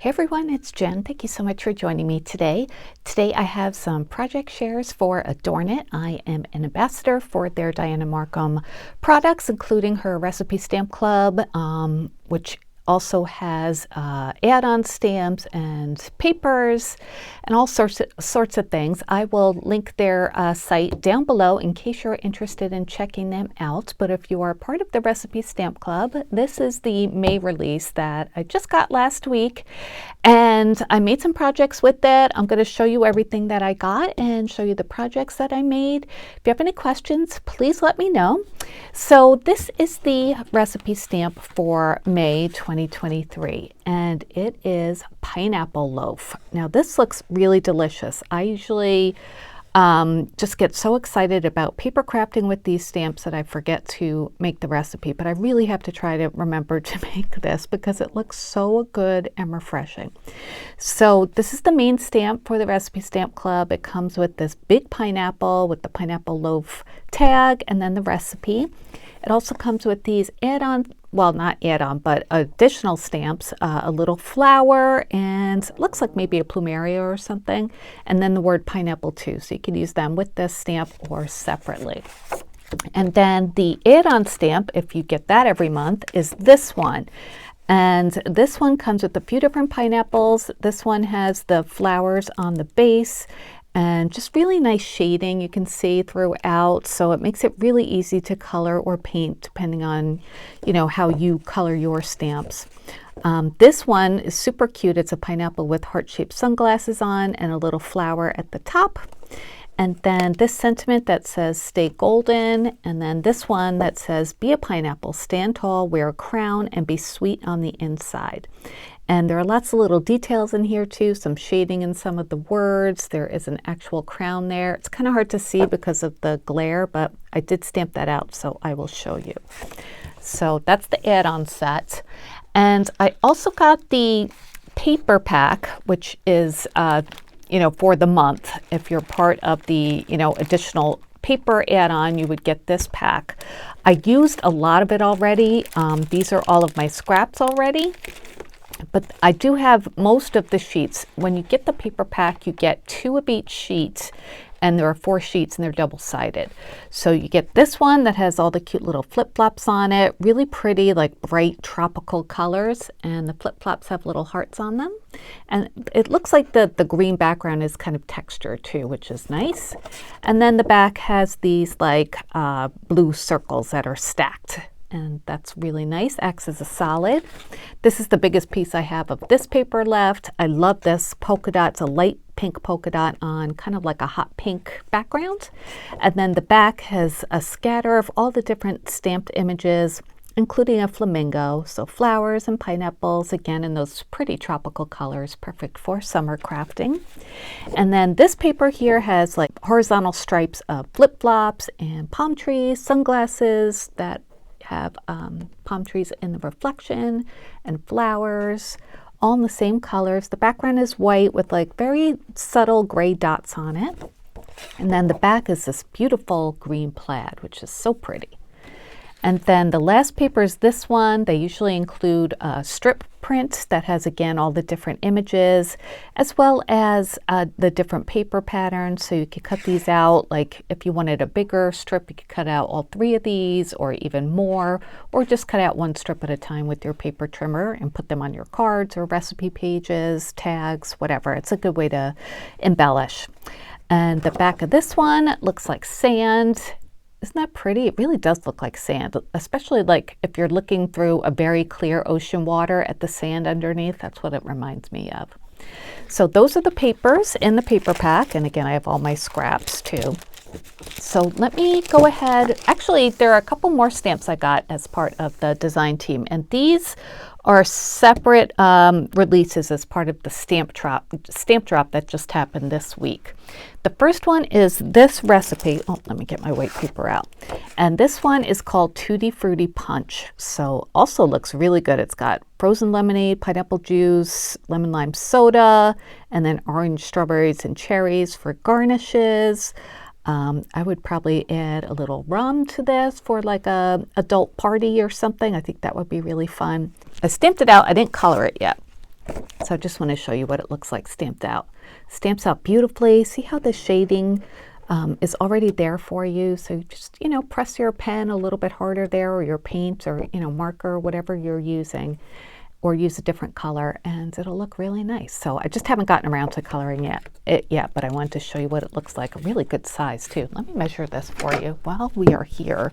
Hey everyone, it's Jen. Thank you so much for joining me today. Today I have some project shares for AdornIt. I am an ambassador for their Dianna Marcum products, including her recipe stamp club, which also has add-on stamps and papers and all sorts of things. I will link their site down below in case you're interested in checking them out. But if you are part of the Recipe Stamp Club, this is the May release that I just got last week. And I made some projects with it. I'm going to show you everything that I got and show you the projects that I made. If you have any questions, please let me know. So this is the recipe stamp for May 2023, and it is pineapple loaf. Now this looks really delicious. I usually just get so excited about paper crafting with these stamps that I forget to make the recipe, but I really have to try to remember to make this because it looks so good and refreshing. So this is the main stamp for the Recipe Stamp Club. It comes with this big pineapple with the pineapple loaf tag and then the recipe. It also comes with these add-on, well, not add-on, but additional stamps, a little flower, and it looks like maybe a plumeria or something, and then the word pineapple too, so you can use them with this stamp or separately. And then the add-on stamp, if you get that every month, is this one. And this one comes with a few different pineapples. This one has the flowers on the base and just really nice shading you can see throughout, so it makes it really easy to color or paint depending on, you know, how you color your stamps. This one is super cute. It's a pineapple with heart-shaped sunglasses on and a little flower at the top. And then this sentiment that says stay golden, and then this one that says be a pineapple, stand tall, wear a crown, and be sweet on the inside. And there are lots of little details in here too, some shading in some of the words. There is an actual crown there. It's kind of hard to see because of the glare, but I did stamp that out, so I will show you. So that's the add-on set. And I also got the paper pack, which is for the month. If you're part of the, additional paper add-on, you would get this pack. I used a lot of it already. These are all of my scraps already, but I do have most of the sheets. When you get the paper pack, you get 2 of each sheet, and there are 4 sheets and they're double-sided. So you get this one that has all the cute little flip-flops on it, really pretty, like bright tropical colors, and the flip-flops have little hearts on them. And it looks like the green background is kind of textured too, which is nice. And then the back has these like blue circles that are stacked, and that's really nice, acts as a solid. This is the biggest piece I have of this paper left. I love this polka dot. It's a light pink polka dot on kind of like a hot pink background. And then the back has a scatter of all the different stamped images, including a flamingo. So flowers and pineapples, again, in those pretty tropical colors, perfect for summer crafting. And then this paper here has like horizontal stripes of flip-flops and palm trees, sunglasses that have palm trees in the reflection and flowers, all in the same colors. The background is white with like very subtle gray dots on it. And then the back is this beautiful green plaid, which is so pretty. And then the last paper is this one. They usually include a strip print that has, again, all the different images, as well as the different paper patterns. So you could cut these out. Like if you wanted a bigger strip, you could cut out all 3 of these or even more, or just cut out 1 strip at a time with your paper trimmer and put them on your cards or recipe pages, tags, whatever. It's a good way to embellish. And the back of this one looks like sand. Isn't that pretty? It really does look like sand, especially like if you're looking through a very clear ocean water at the sand underneath. That's what it reminds me of. So those are the papers in the paper pack. And again, I have all my scraps too. So let me go ahead. Actually, there are a couple more stamps I got as part of the design team. And these are separate releases as part of the stamp drop that just happened this week. The first one is this recipe. Oh, let me get my white paper out. And this one is called Tutti Frutti Punch. So also looks really good. It's got frozen lemonade, pineapple juice, lemon lime soda, and then orange, strawberries, and cherries for garnishes. I would probably add a little rum to this for like a adult party or something. I think that would be really fun. I stamped it out. I didn't color it yet. So I just want to show you what it looks like stamped out. Stamps out beautifully. See how the shading is already there for you. So you just, press your pen a little bit harder there, or your paint, or, marker, whatever you're using, or use a different color, and it'll look really nice. So I just haven't gotten around to coloring it yet, but I wanted to show you what it looks like. A really good size too. Let me measure this for you while we are here.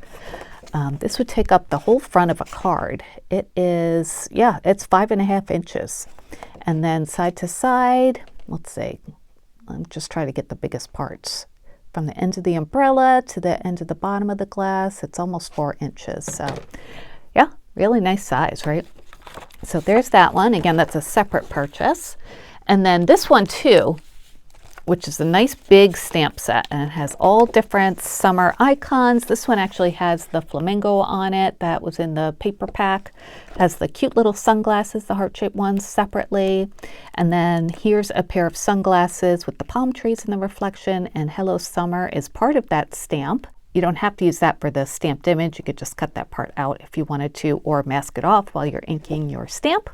This would take up the whole front of a card. It is, it's 5.5 inches. And then side to side, let's see, I'm just trying to get the biggest parts. From the end of the umbrella to the end of the bottom of the glass, it's almost 4 inches. So yeah, really nice size, right? So there's that one. Again, that's a separate purchase. And then this one too, which is a nice big stamp set, and it has all different summer icons. This one actually has the flamingo on it that was in the paper pack. Has the cute little sunglasses, the heart-shaped ones, separately. And then here's a pair of sunglasses with the palm trees in the reflection, and Hello Summer is part of that stamp. You don't have to use that for the stamped image. You could just cut that part out if you wanted to, or mask it off while you're inking your stamp.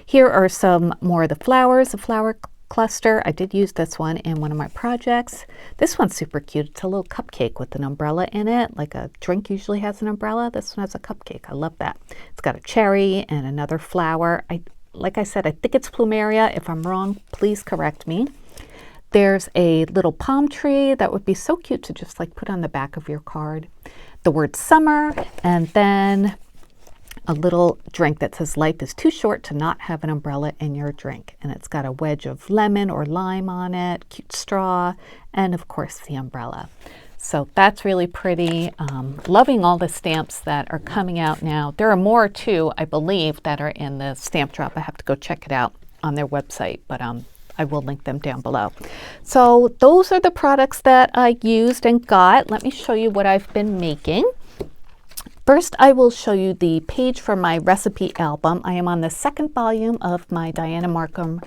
Here are some more of the flowers, the flower cluster. I did use this one in one of my projects. This one's super cute. It's a little cupcake with an umbrella in it, like a drink usually has an umbrella. This one has a cupcake. I love that. It's got a cherry and another flower. Like I said, I think it's plumeria. If I'm wrong, please correct me. There's a little palm tree that would be so cute to just like put on the back of your card. The word summer, and then a little drink that says life is too short to not have an umbrella in your drink. And it's got a wedge of lemon or lime on it, cute straw, and of course the umbrella. So that's really pretty. Loving all the stamps that are coming out now. There are more too, I believe, that are in the stamp drop. I have to go check it out on their website, but I will link them down below. So those are the products that I used and got. Let me show you what I've been making. First, I will show you the page for my recipe album. I am on the second volume of my Dianna Marcum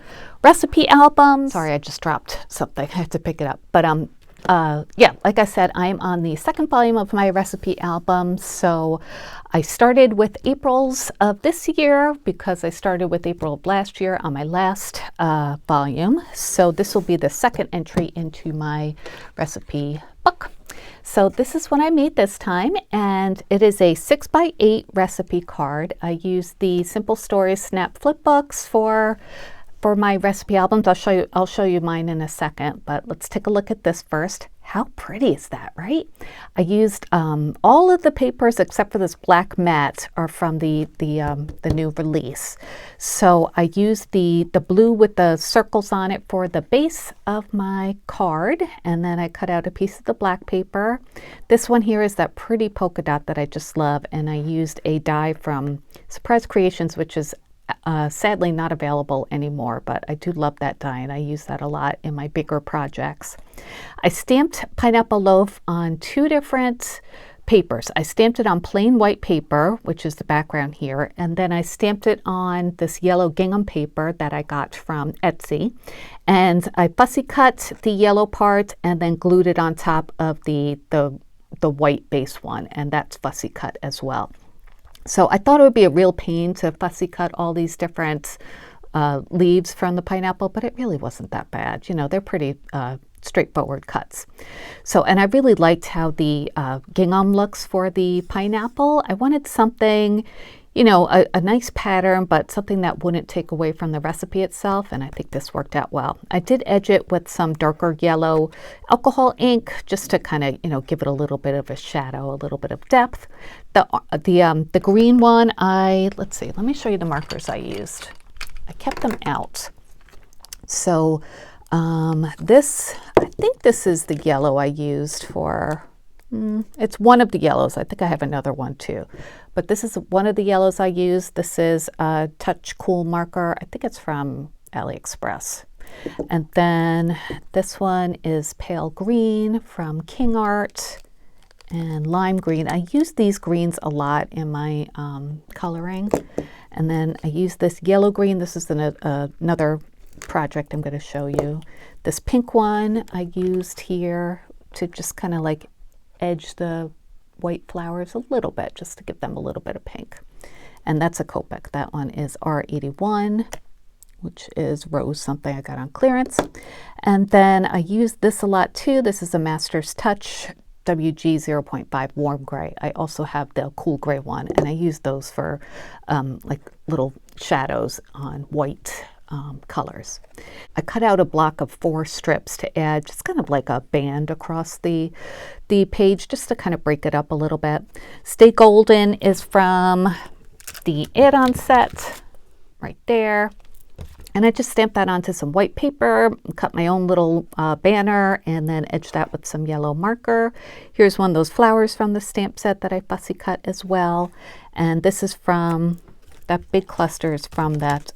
recipe album. Sorry, I just dropped something. I had to pick it up. But yeah, like I said, I'm on the second volume of my recipe album. So I started with April's of this year because I started with April of last year on my last volume. So this will be the second entry into my recipe book. So this is what I made this time, and it is a 6x8 recipe card. I used the Simple Stories Snap Flip books for my recipe albums. I'll show you mine in a second, but let's take a look at this first. How pretty is that, right? I used all of the papers except for this black matte are from the new release. So I used the blue with the circles on it for the base of my card, and then I cut out a piece of the black paper. This one here is that pretty polka dot that I just love, and I used a die from Surprise Creations, which is sadly not available anymore, but I do love that die and I use that a lot in my bigger projects. I stamped Pineapple Loaf on 2 different papers. I stamped it on plain white paper, which is the background here, and then I stamped it on this yellow gingham paper that I got from Etsy, and I fussy cut the yellow part and then glued it on top of the white base one, and that's fussy cut as well. So I thought it would be a real pain to fussy cut all these different leaves from the pineapple, but it really wasn't that bad. You know, they're pretty straightforward cuts. So, and I really liked how the gingham looks for the pineapple. I wanted something, you know, a nice pattern, but something that wouldn't take away from the recipe itself, and I think this worked out well. I did edge it with some darker yellow alcohol ink just to kind of, you know, give it a little bit of a shadow, a little bit of depth. The green one, let's see, let me show you the markers I used. I kept them out. So this, I think this is the yellow I used for, it's one of the yellows. I think I have another one too. But this is one of the yellows I used. This is a Touch Cool marker. I think it's from AliExpress. And then this one is pale green from King Art, and lime green. I use these greens a lot in my coloring. And then I use this yellow green. This is another project I'm going to show you. This pink one I used here to just kind of like edge the white flowers a little bit, just to give them a little bit of pink. And that's a Copic. That one is R81. which is rose something I got on clearance. And then I use this a lot too. This is a Master's Touch WG 0.5 warm gray. I also have the cool gray one, and I use those for like little shadows on white colors. I cut out a block of 4 strips to add just kind of like a band across the page, just to kind of break it up a little bit. Stay Golden is from the add-on set right there. And I just stamped that onto some white paper, cut my own little banner, and then edged that with some yellow marker. Here's one of those flowers from the stamp set that I fussy cut as well. And this is from, that big cluster is from that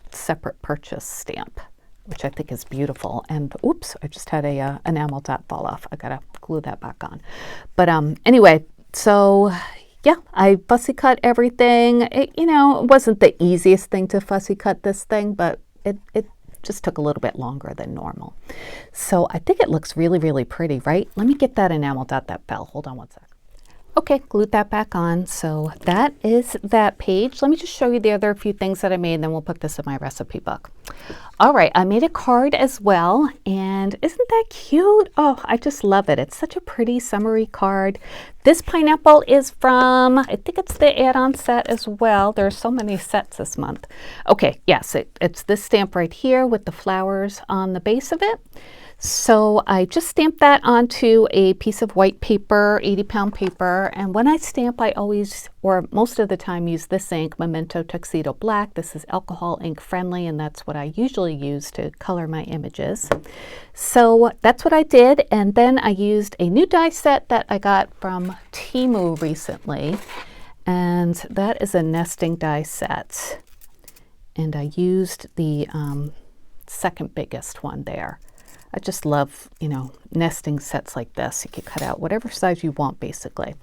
separate purchase stamp, which I think is beautiful. And oops, I just had a enamel dot fall off. I gotta glue that back on. But anyway, so yeah, I fussy cut everything. It wasn't the easiest thing to fussy cut this thing, but it just took a little bit longer than normal. So I think it looks really, really pretty, right? Let me get that enamel dot that fell. Hold on one sec. Okay, glued that back on. So that is that page. Let me just show you the other few things that I made, and then we'll put this in my recipe book. All right, I made a card as well, and isn't that cute? Oh, I just love it. It's such a pretty summery card. This pineapple is from, I think it's the add-on set as well. There are so many sets this month. Okay, yes, it's this stamp right here with the flowers on the base of it. So I just stamped that onto a piece of white paper, 80-pound paper. And when I stamp, I always, or most of the time, use this ink, Memento Tuxedo Black. This is alcohol ink friendly, and that's what I usually use to color my images. So that's what I did. And then I used a new die set that I got from Temu recently. And that is a nesting die set. And I used the second biggest one there. I just love, nesting sets like this. You can cut out whatever size you want, basically.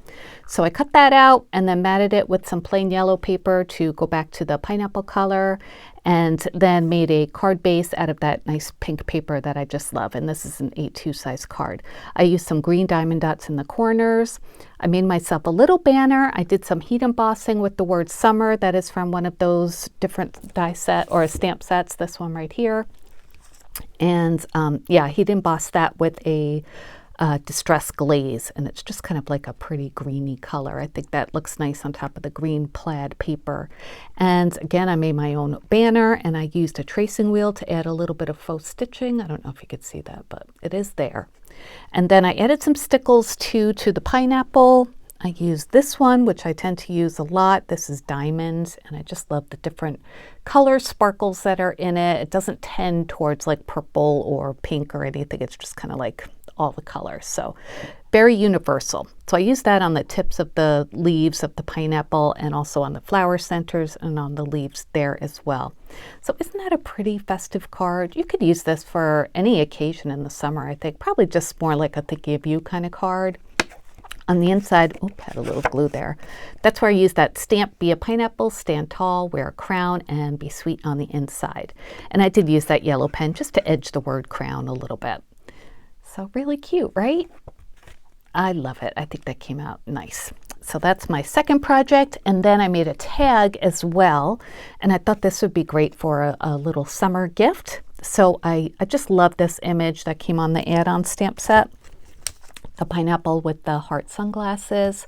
So I cut that out and then matted it with some plain yellow paper to go back to the pineapple color, and then made a card base out of that nice pink paper that I just love. And this is an A2 size card. I used some green diamond dots in the corners. I made myself a little banner. I did some heat embossing with the word summer. That is from one of those different die set or stamp sets, this one right here. And yeah, he'd embossed that with a distressed glaze, and it's just kind of like a pretty greeny color. I think that looks nice on top of the green plaid paper. And again, I made my own banner, and I used a tracing wheel to add a little bit of faux stitching. I don't know if you could see that, but it is there. And then I added some stickles to the pineapple. I used this one, which I tend to use a lot. This is diamond, and I just love the different color sparkles that are in it. It doesn't tend towards like purple or pink or anything. It's just kind of like all the colors. So very universal. So I used that on the tips of the leaves of the pineapple, and also on the flower centers and on the leaves there as well. So isn't that a pretty festive card? You could use this for any occasion in the summer, I think. Probably just more like a thinking of you kind of card. On the inside, oops, had a little glue there. That's where I use that stamp, be a pineapple, stand tall, wear a crown, and be sweet on the inside. And I did use that yellow pen just to edge the word crown a little bit. So really cute, right? I love it. I think that came out nice. So that's my second project. And then I made a tag as well. And I thought this would be great for a little summer gift. So I just love this image that came on the add-on stamp set. A pineapple with the heart sunglasses.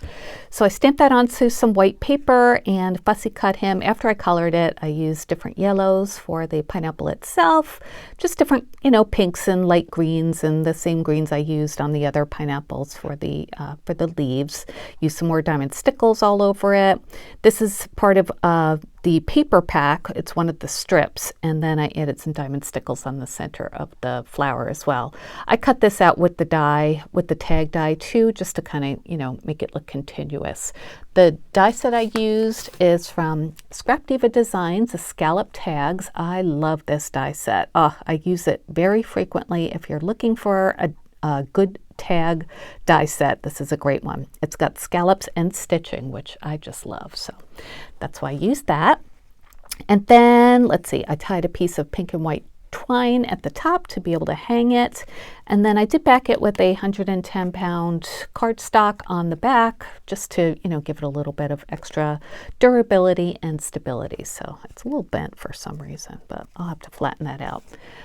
So I stamped that onto some white paper and fussy cut him. After I colored it, I used different yellows for the pineapple itself, just different, pinks and light greens, and the same greens I used on the other pineapples for the leaves. Used some more diamond stickles all over it. This is part of the paper pack. It's one of the strips, and then I added some diamond stickles on the center of the flower as well. I cut this out with the die, with the tag die too, just to kind of, make it look continuous. The die set I used is from Scrap Diva Designs, the Scalloped tags. I love this die set. I use it very frequently. If you're looking for a good tag die set, this is a great one. It's got scallops and stitching, which I just love. So that's why I used that. And then let's see, I tied a piece of pink and white twine at the top to be able to hang it. And then I did back it with a 110-pound cardstock on the back just to, give it a little bit of extra durability and stability. So it's a little bent for some reason, but I'll have to flatten that out.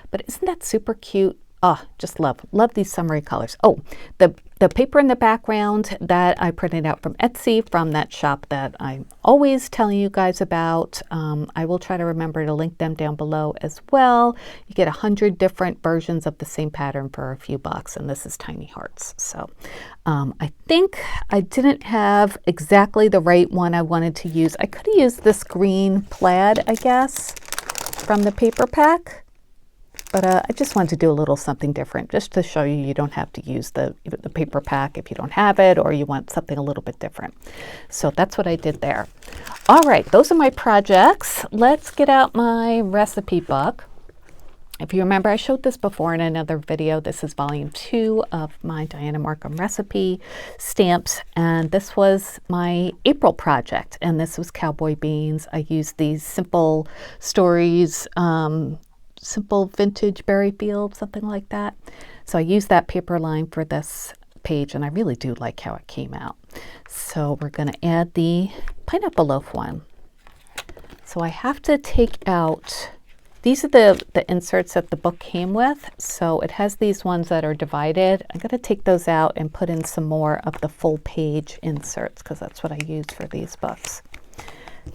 But isn't that super cute? Oh, just love these summery colors. Oh, the paper in the background that I printed out from Etsy, from that shop that I'm always telling you guys about. I will try to remember to link them down below as well. You get 100 different versions of the same pattern for a few bucks, and this is tiny hearts. So I think I didn't have exactly the right one I wanted to use. I could have used this green plaid, I guess, from the paper pack. But I just wanted to do a little something different, just to show you don't have to use the paper pack if you don't have it, or you want something a little bit different. So that's what I did there. All right, those are my projects. Let's get out my recipe book. If you remember, I showed this before in another video. This is volume 2 of my Dianna Marcum recipe stamps, and this was my April project, and this was cowboy beans. I used these Simple Stories Simple Vintage Berry Field, something like that. So I used that paper line for this page, and I really do like how it came out. So we're going to add the pineapple loaf one. So I have to take out, these are the inserts that the book came with. So it has these ones that are divided. I'm going to take those out and put in some more of the full page inserts, because that's what I use for these books.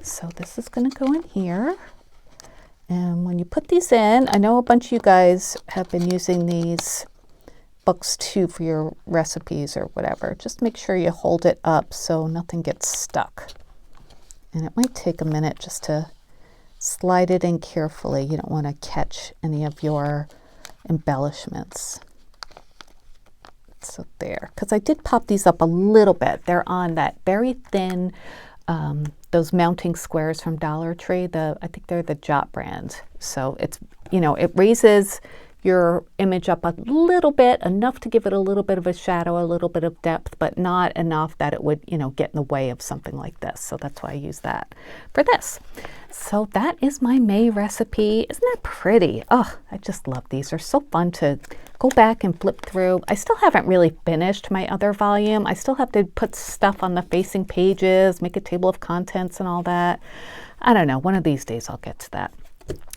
So this is going to go in here. And when you put these in, I know a bunch of you guys have been using these books too for your recipes or whatever. Just make sure you hold it up so nothing gets stuck. And it might take a minute just to slide it in carefully. You don't want to catch any of your embellishments. So there, because I did pop these up a little bit. They're on that very thin those mounting squares from Dollar Tree. I think they're the Jot brand. So it's, it raises your image up a little bit, enough to give it a little bit of a shadow, a little bit of depth, but not enough that it would, get in the way of something like this. So that's why I use that for this. So that is my May recipe. Isn't that pretty? Oh, I just love these. They're so fun to go back and flip through. I still haven't really finished my other volume. I still have to put stuff on the facing pages, make a table of contents and all that. I don't know. One of these days I'll get to that.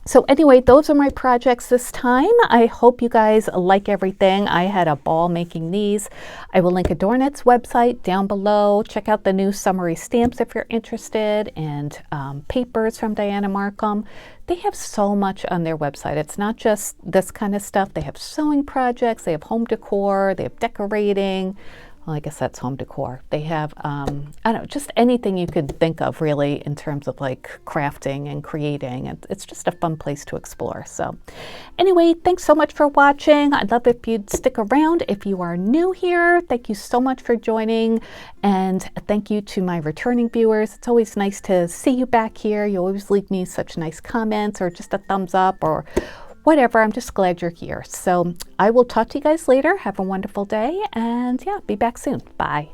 So anyway, those are my projects this time. I hope you guys like everything. I had a ball making these. I will link AdornIt's website down below. Check out the new summery stamps if you're interested, and papers from Dianna Marcum. They have so much on their website. It's not just this kind of stuff. They have sewing projects, they have home decor, they have decorating. Well, I guess that's home decor. They have, I don't know, just anything you could think of really in terms of like crafting and creating. It's just a fun place to explore. So anyway, thanks so much for watching. I'd love if you'd stick around. If you are new here, thank you so much for joining. And thank you to my returning viewers. It's always nice to see you back here. You always leave me such nice comments or just a thumbs up or whatever. I'm just glad you're here. So I will talk to you guys later. Have a wonderful day, and yeah, be back soon. Bye.